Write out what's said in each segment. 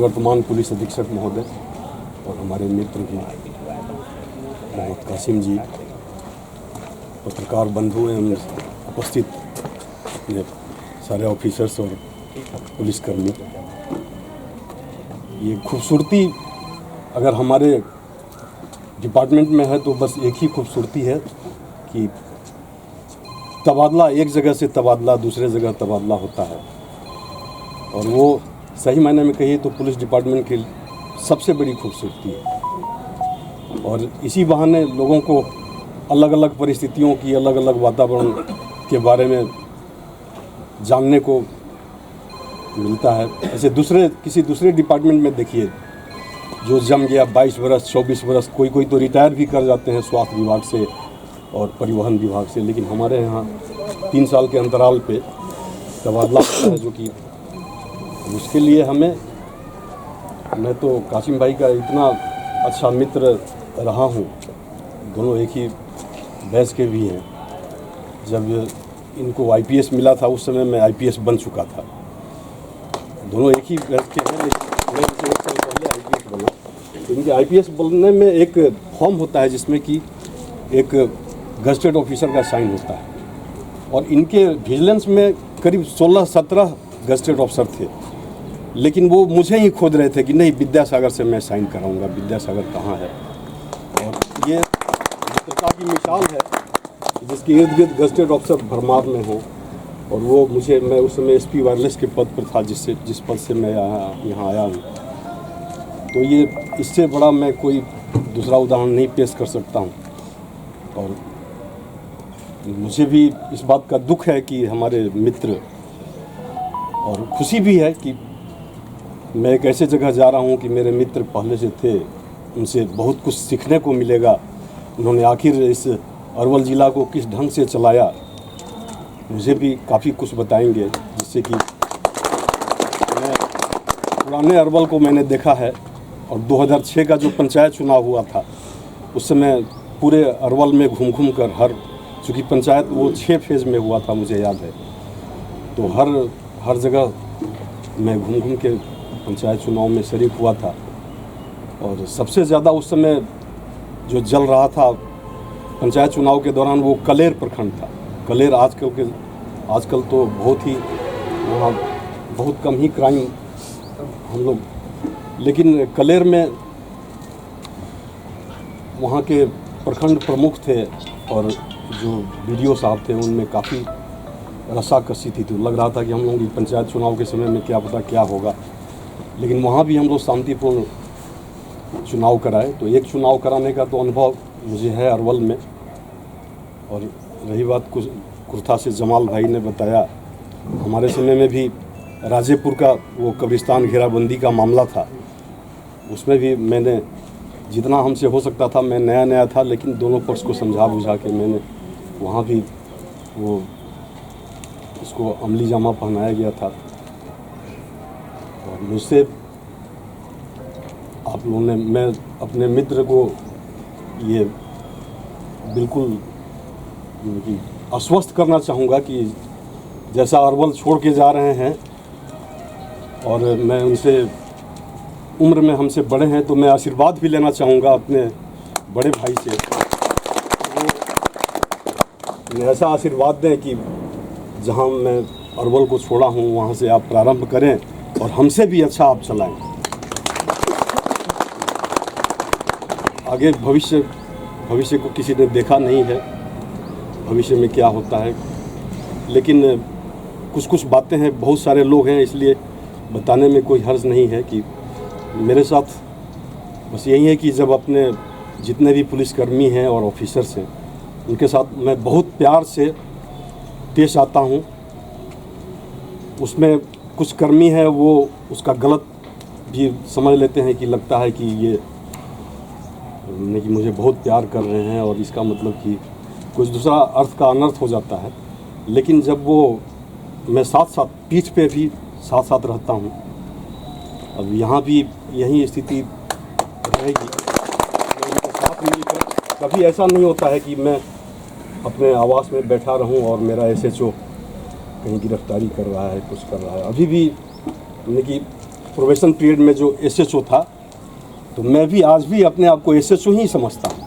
निवर्तमान पुलिस अधीक्षक महोदय और हमारे मित्र भी मोहम्मद कासिम जी, पत्रकार बंधु एवं उपस्थित अपने सारे ऑफिसर्स और पुलिसकर्मी, ये खूबसूरती अगर हमारे डिपार्टमेंट में है तो बस एक ही खूबसूरती है कि तबादला एक जगह से तबादला दूसरे जगह तबादला होता है, और वो सही मायने में कहिए तो पुलिस डिपार्टमेंट की सबसे बड़ी खूबसूरती है। और इसी बहाने लोगों को अलग अलग परिस्थितियों की, अलग अलग वातावरण के बारे में जानने को मिलता है। ऐसे किसी दूसरे डिपार्टमेंट में देखिए, जो जम गया 22 वर्ष 24 वर्ष, कोई तो रिटायर भी कर जाते हैं स्वास्थ्य विभाग से और परिवहन विभाग से, लेकिन हमारे यहाँ 3 साल के अंतराल पे तबादला होता है, जो कि उसके लिए मैं तो कासिम भाई का इतना अच्छा मित्र रहा हूँ, दोनों एक ही बैच के भी हैं। जब इनको आईपीएस मिला था उस समय मैं आईपीएस बन चुका था, दोनों एक ही बैच के हैं, लेकिन मैं 1 साल पहले आईपीएस बना। तो इनके आईपीएस बनने में एक फॉर्म होता है जिसमें कि एक गजटेड ऑफिसर का साइन होता है, और इनके विजिलेंस में करीब 16-17 गजटेड ऑफिसर थे, लेकिन वो मुझे ही खोज रहे थे कि नहीं, विद्यासागर से मैं साइन कराऊंगा, विद्यासागर कहाँ है। और ये मित्रता की मिसाल है जिसके इर्द गिर्द गजटेड ऑफिसर भरमार में हो, और वो मैं उस समय एसपी वायरलेस के पद पर था, जिस पद से मैं यहाँ आया हूँ। तो ये इससे बड़ा मैं कोई दूसरा उदाहरण नहीं पेश कर सकता हूँ। और मुझे भी इस बात का दुख है कि हमारे मित्र, और खुशी भी है कि मैं एक ऐसे जगह जा रहा हूँ कि मेरे मित्र पहले से थे, उनसे बहुत कुछ सीखने को मिलेगा। उन्होंने आखिर इस अरवल ज़िला को किस ढंग से चलाया, मुझे भी काफ़ी कुछ बताएंगे, जिससे कि मैं पुराने अरवल को मैंने देखा है। और 2006 का जो पंचायत चुनाव हुआ था, उस समय पूरे अरवल में घूम कर चूँकि पंचायत वो 6 फेज़ में हुआ था, मुझे याद है, तो हर जगह मैं घूम के पंचायत चुनाव में शरीक हुआ था। और सबसे ज़्यादा उस समय जो जल रहा था पंचायत चुनाव के दौरान, वो कलेर प्रखंड था। कलेर आजकल तो बहुत ही वहाँ बहुत कम ही क्राइम हम लोग, लेकिन कलेर में वहाँ के प्रखंड प्रमुख थे और जो बीडीओ साहब थे, उनमें काफ़ी रस्साकसी थी। तो लग रहा था कि हम लोग पंचायत चुनाव के समय में क्या पता क्या होगा, लेकिन वहाँ भी हम लोग शांतिपूर्ण चुनाव कराए। तो एक चुनाव कराने का तो अनुभव मुझे है अरवल में। और रही बात कुर्था से जमाल भाई ने बताया, हमारे समय में भी राजेपुर का वो कब्रिस्तान घेराबंदी का मामला था, उसमें भी मैंने जितना हमसे हो सकता था, मैं नया था, लेकिन दोनों पक्ष को समझा बुझा के मैंने वहाँ भी वो उसको अमली जामा पहनाया गया था। और मुझसे आप लोगों ने, मैं अपने मित्र को ये बिल्कुल आश्वस्त करना चाहूँगा कि जैसा अरवल छोड़ के जा रहे हैं, और मैं उनसे उम्र में हमसे बड़े हैं, तो मैं आशीर्वाद भी लेना चाहूँगा अपने बड़े भाई से। वो ऐसा आशीर्वाद दें कि जहाँ मैं अरवल को छोड़ा हूँ वहाँ से आप प्रारंभ करें और हमसे भी अच्छा आप चलाएं। आगे भविष्य को किसी ने देखा नहीं है, भविष्य में क्या होता है, लेकिन कुछ बातें हैं, बहुत सारे लोग हैं, इसलिए बताने में कोई हर्ज नहीं है। कि मेरे साथ बस यही है कि जब अपने जितने भी पुलिसकर्मी हैं और ऑफिसर्स हैं, उनके साथ मैं बहुत प्यार से पेश आता हूँ। उसमें कुछ कर्मी है वो उसका गलत भी समझ लेते हैं कि लगता है कि ये कि मुझे बहुत प्यार कर रहे हैं, और इसका मतलब कि कुछ दूसरा अर्थ का अनर्थ हो जाता है। लेकिन जब वो मैं साथ पीठ पे भी साथ रहता हूँ, अब यहाँ भी यही स्थिति रहेगी। उनके साथ मिलकर कभी ऐसा नहीं होता है कि मैं अपने आवास में बैठा रहूं और मेरा एसएचओ कहीं गिरफ्तारी कर रहा है, कुछ कर रहा है। अभी भी कि प्रोबेशन पीरियड में जो एसएचओ था, तो मैं भी आज भी अपने आप को एसएचओ ही समझता हूँ।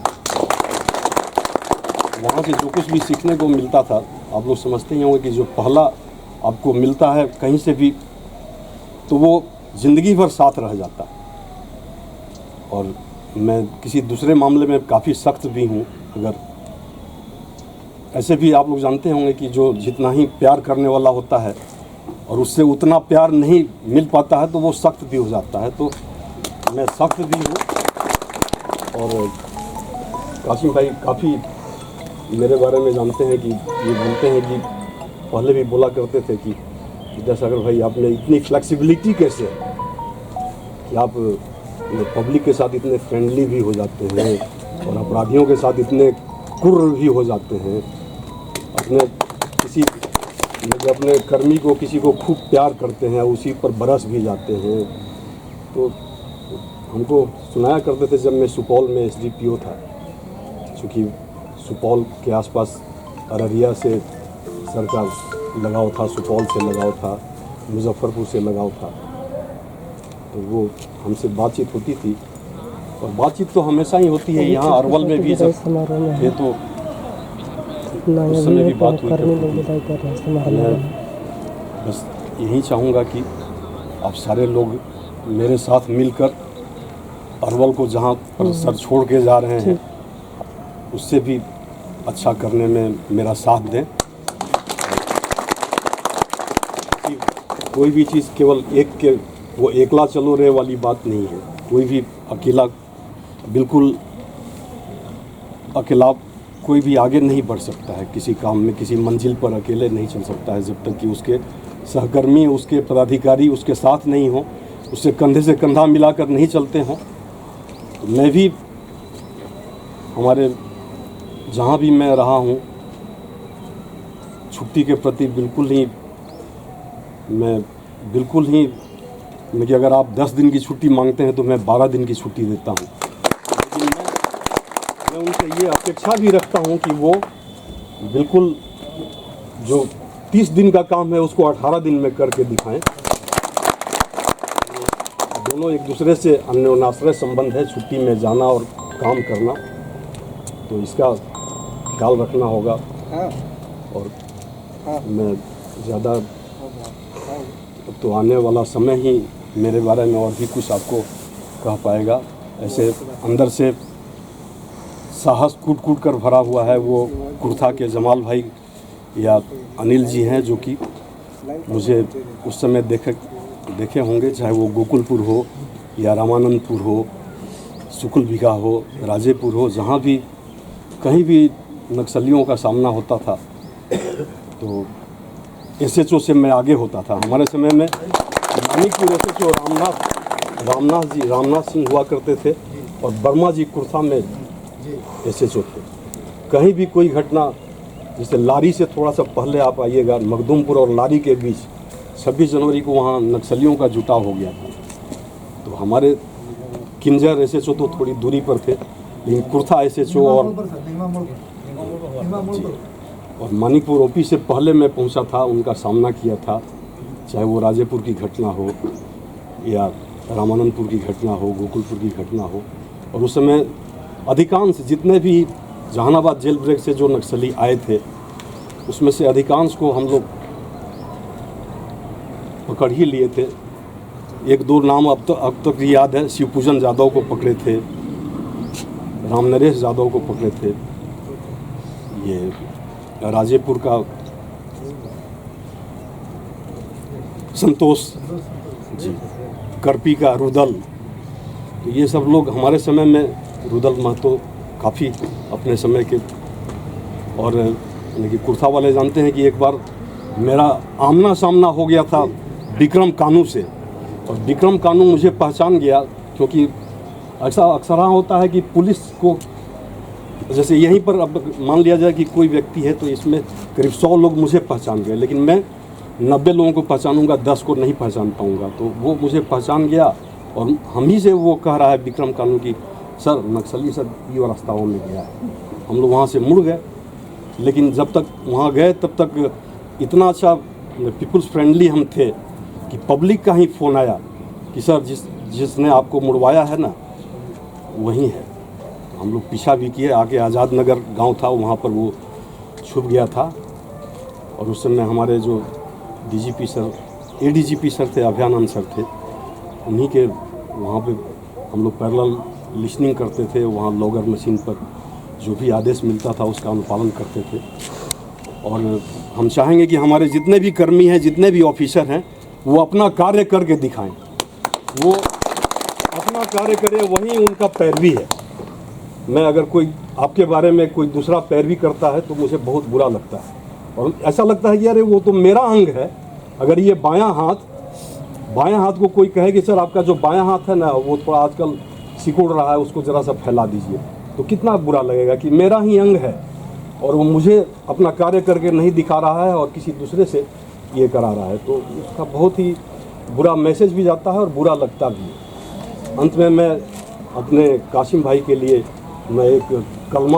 वहाँ से जो कुछ भी सीखने को मिलता था, आप लोग समझते ही होंगे कि जो पहला आपको मिलता है कहीं से भी, तो वो ज़िंदगी भर साथ रह जाता है। और मैं किसी दूसरे मामले में काफ़ी सख्त भी हूँ। अगर ऐसे भी आप लोग जानते होंगे कि जो जितना ही प्यार करने वाला होता है और उससे उतना प्यार नहीं मिल पाता है, तो वो सख्त भी हो जाता है। तो मैं सख्त भी हूँ। और कासिम भाई काफ़ी मेरे बारे में जानते हैं कि ये बोलते हैं कि पहले भी बोला करते थे कि विद्यासागर भाई आप में इतनी फ्लेक्सिबिलिटी कैसे है कि आप पब्लिक के साथ इतने फ्रेंडली भी हो जाते हैं और अपराधियों के साथ इतने कुर्र भी हो जाते हैं। अपने कर्मी को किसी को खूब प्यार करते हैं, उसी पर बरस भी जाते हैं। तो हमको सुनाया करते थे जब मैं सुपौल में एसडीपीओ था, क्योंकि सुपौल के आसपास अररिया से सरकार लगाव था, सुपौल से लगाव था, मुजफ्फरपुर से लगाव था। तो वो हमसे बातचीत होती थी और बातचीत तो हमेशा ही होती है। यहाँ अरवल में भी जब थे तो उस समय भी बात हुई करती। मैं बस यही चाहूँगा कि आप सारे लोग मेरे साथ मिलकर अरवल को जहाँ पर सर छोड़ के जा रहे हैं उससे भी अच्छा करने में मेरा साथ दें। कोई भी चीज़ केवल एक के वो एकला चलो रे वाली बात नहीं है। कोई भी अकेला, बिल्कुल अकेला कोई भी आगे नहीं बढ़ सकता है किसी काम में, किसी मंजिल पर अकेले नहीं चल सकता है जब तक कि उसके सहकर्मी, उसके पदाधिकारी उसके साथ नहीं हो, उससे कंधे से कंधा मिलाकर नहीं चलते हों। तो मैं भी हमारे जहाँ भी मैं रहा हूँ छुट्टी के प्रति बिल्कुल ही कि अगर आप 10 दिन की छुट्टी मांगते हैं तो मैं 12 दिन की छुट्टी देता हूँ। लेकिन मैं उनसे ये अपेक्षा भी रखता हूँ कि वो बिल्कुल जो 30 दिन का काम है उसको 18 दिन में करके दिखाएं। दोनों एक दूसरे से अन्योन्याश्रय संबंध है, छुट्टी में जाना और काम करना, तो इसका ख्याल रखना होगा। और मैं ज़्यादा तो आने वाला समय ही मेरे बारे में और भी कुछ आपको कह पाएगा। ऐसे अंदर से साहस कूट कूट कर भरा हुआ है। वो कुर्था के जमाल भाई या अनिल जी हैं जो कि मुझे उस समय देखे होंगे, चाहे वो गोकुलपुर हो या रामानंदपुर हो, सुकुल बिघा हो, राजेपुर हो, जहाँ भी कहीं भी नक्सलियों का सामना होता था तो एसएचओ से मैं आगे होता था। हमारे समय में मानिकपुर एसएचओ रामनाथ सिंह हुआ करते थे और वर्मा जी कुर्था में एसएचओ थे। कहीं भी कोई घटना, जैसे लारी से थोड़ा सा पहले आप आइएगा, मखदूमपुर और लारी के बीच 26 जनवरी को वहाँ नक्सलियों का जुटाव हो गया था। तो हमारे किंजर एसएचओ तो थोड़ी दूरी पर थे, लेकिन कुर्था एसएचओ और मानिकपुर ओपी से पहले मैं पहुंचा था, उनका सामना किया था, चाहे वो राजेपुर की घटना हो या रामानंदपुर की घटना हो, गोकुलपुर की घटना हो। और उस समय अधिकांश जितने भी जहानाबाद जेल ब्रेक से जो नक्सली आए थे उसमें से अधिकांश को हम लोग पकड़ ही लिए थे। एक दो नाम अब तक याद है, शिवपूजन यादव को पकड़े थे, रामनरेश यादव को पकड़े थे, ये राजेपुर का संतोष जी, करपी का रुदल। तो ये सब लोग हमारे समय में, रुदल महतो काफ़ी अपने समय के। और यानी कि कुर्था वाले जानते हैं कि एक बार मेरा आमना सामना हो गया था विक्रम कानू से, और विक्रम कानू मुझे पहचान गया, क्योंकि ऐसा अक्सर होता है कि पुलिस को, जैसे यहीं पर अब मान लिया जाए कि कोई व्यक्ति है तो इसमें करीब 100 लोग मुझे पहचान गए, लेकिन मैं 90 लोगों को पहचानूंगा, 10 को नहीं पहचान पाऊंगा। तो वो मुझे पहचान गया और हम ही से वो कह रहा है विक्रम कानू की सर नक्सली सर ये रास्ताओं में गया है। हम लोग वहाँ से मुड़ गए, लेकिन जब तक वहाँ गए तब तक इतना अच्छा पीपुल्स फ्रेंडली हम थे कि पब्लिक का ही फ़ोन आया कि कि सर जिसने आपको मुड़वाया है ना वही है। हम लोग पीछा भी किए, आगे आज़ाद नगर गांव था वहाँ पर वो छुप गया था। और उस समय हमारे जो डीजीपी सर, एडीजीपी सर थे, अभयानंद सर थे, उन्हीं के वहाँ पे हम लोग पैरेलल लिसनिंग करते थे। वहाँ लॉगर मशीन पर जो भी आदेश मिलता था उसका अनुपालन करते थे। और हम चाहेंगे कि हमारे जितने भी कर्मी हैं, जितने भी ऑफिसर हैं, वो अपना कार्य करके दिखाएं। वो अपना कार्य करे, वही उनका पैरवी है। मैं अगर कोई आपके बारे में कोई दूसरा पैरवी करता है तो मुझे बहुत बुरा लगता है और ऐसा लगता है कि अरे वो तो मेरा अंग है। अगर ये बायां हाथ को कोई कहे कि सर आपका जो बायां हाथ है ना वो थोड़ा आजकल सिकुड़ रहा है, उसको ज़रा सा फैला दीजिए, तो कितना बुरा लगेगा कि मेरा ही अंग है और वो मुझे अपना कार्य करके नहीं दिखा रहा है और किसी दूसरे से ये करा रहा है। तो उसका बहुत ही बुरा मैसेज भी जाता है और बुरा लगता भी है। अंत में मैं अपने कासिम भाई के लिए मैं एक कलमा